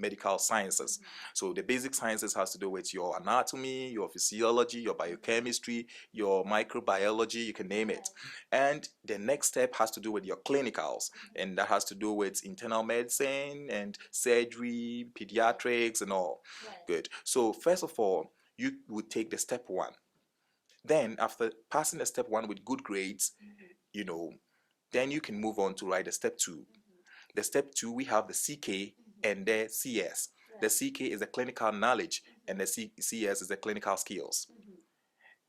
medical sciences. So the basic sciences has to do with your anatomy, your physiology, your biochemistry, your microbiology, you can name it. And the next step has to do with your clinicals, and that has to do with internal medicine and surgery, pediatrics, and all. Good. So first of all, you would take the step one. Then after passing the step one with good grades, you know, then you can move on to write the step two. The step two, we have the CK and the CS. The CK is the clinical knowledge, and the CS is the clinical skills.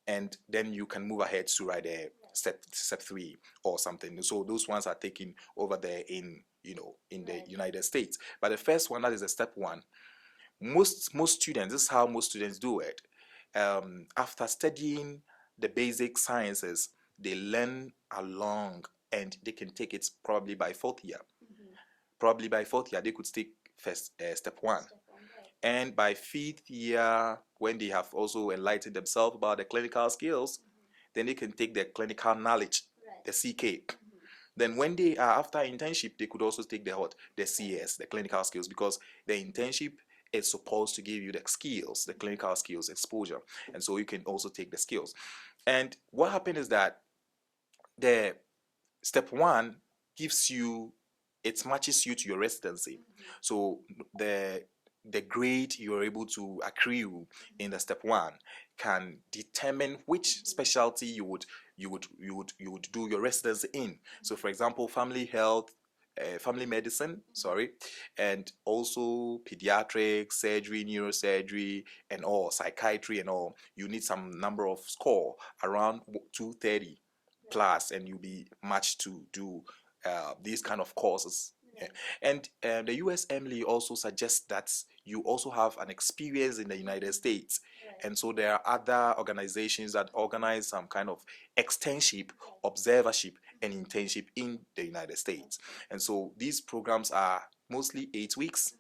And then you can move ahead to write a step three or something. So those ones are taken over there in in the United States. But the first one, that is the step one. Most students, this is how most students do it. After studying the basic sciences, they learn along, and they can take it probably by fourth year. Probably by fourth year, they could take first step one. And by fifth year, when they have also enlightened themselves about the clinical skills, then they can take the clinical knowledge, the CK. Then when they are after internship, they could also take the CS, the clinical skills, because the internship is supposed to give you the skills, the clinical skills, exposure. And so you can also take the skills. And what happened is that the step one gives you, it matches you to your residency. So the grade you're able to accrue in the step one can determine which specialty you would do your residency in. So for example, family health, family medicine, sorry, and also pediatrics, surgery, neurosurgery, and all, psychiatry and all. You need some number of score around 230 plus, and you'll be matched to do these kind of courses. Yeah. And the USMLE also suggests that you also have an experience in the United States. And so there are other organizations that organize some kind of externship, observership, and internship in the United States. And so these programs are mostly 8 weeks,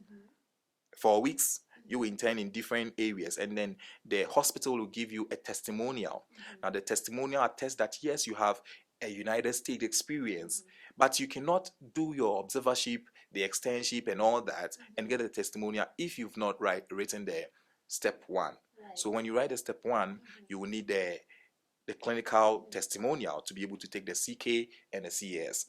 4 weeks. You intern in different areas, and then the hospital will give you a testimonial. Now the testimonial attests that yes, you have a United States experience, but you cannot do your observership, the externship, and all that and get a testimonial if you've not written the step one. So when you write the step one, you will need the clinical testimonial to be able to take the CK and the CS.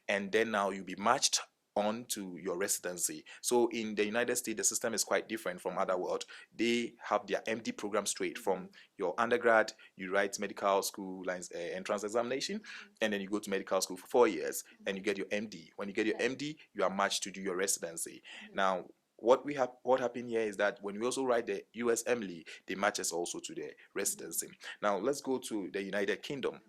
And then now you'll be matched on to your residency. So in the United States, the system is quite different from other world. They have their MD program straight from your undergrad. You write medical school lines entrance examination, and then you go to medical school for 4 years, and you get your MD. When you get your MD, you are matched to do your residency. Now, what happened here is that when we also write the USMLE, they match us also to the residency. Now let's go to the United Kingdom.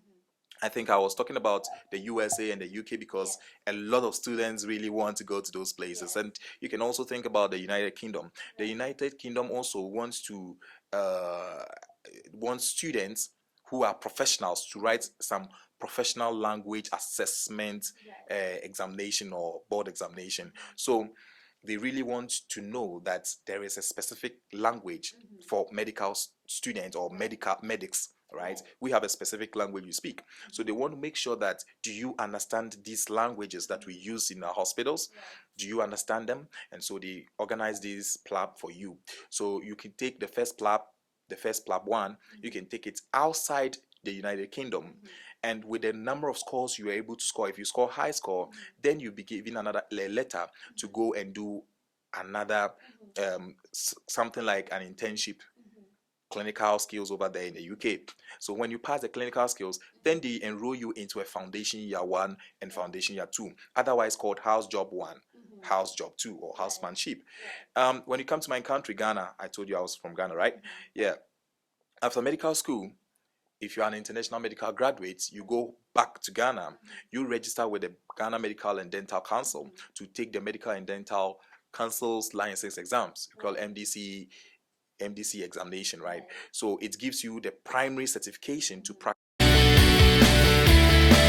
I think I was talking about the USA and the UK because a lot of students really want to go to those places. And you can also think about the United Kingdom. The United Kingdom also wants students who are professionals to write some professional language assessment examination or board examination. So they really want to know that there is a specific language for medical students or medics, right? We have a specific language you speak. So they want to make sure that, do you understand these languages that we use in our hospitals? Do you understand them? And so they organize this PLAB for you. So you can take the first PLAB one, you can take it outside the United Kingdom. And with the number of scores you are able to score, if you score high score, then you'll be given another letter to go and do another something like an internship, clinical skills over there in the UK. So when you pass the clinical skills, then they enroll you into a foundation year 1 and foundation year 2, otherwise called house job 1, house job 2, or housemanship. When you come to my country, Ghana, I told you I was from Ghana, right? Yeah. After medical school, if you are an international medical graduate, you go back to Ghana, you register with the Ghana Medical and Dental Council to take the Medical and Dental Council's license exams, we call MDC examination, right? So it gives you the primary certification to practice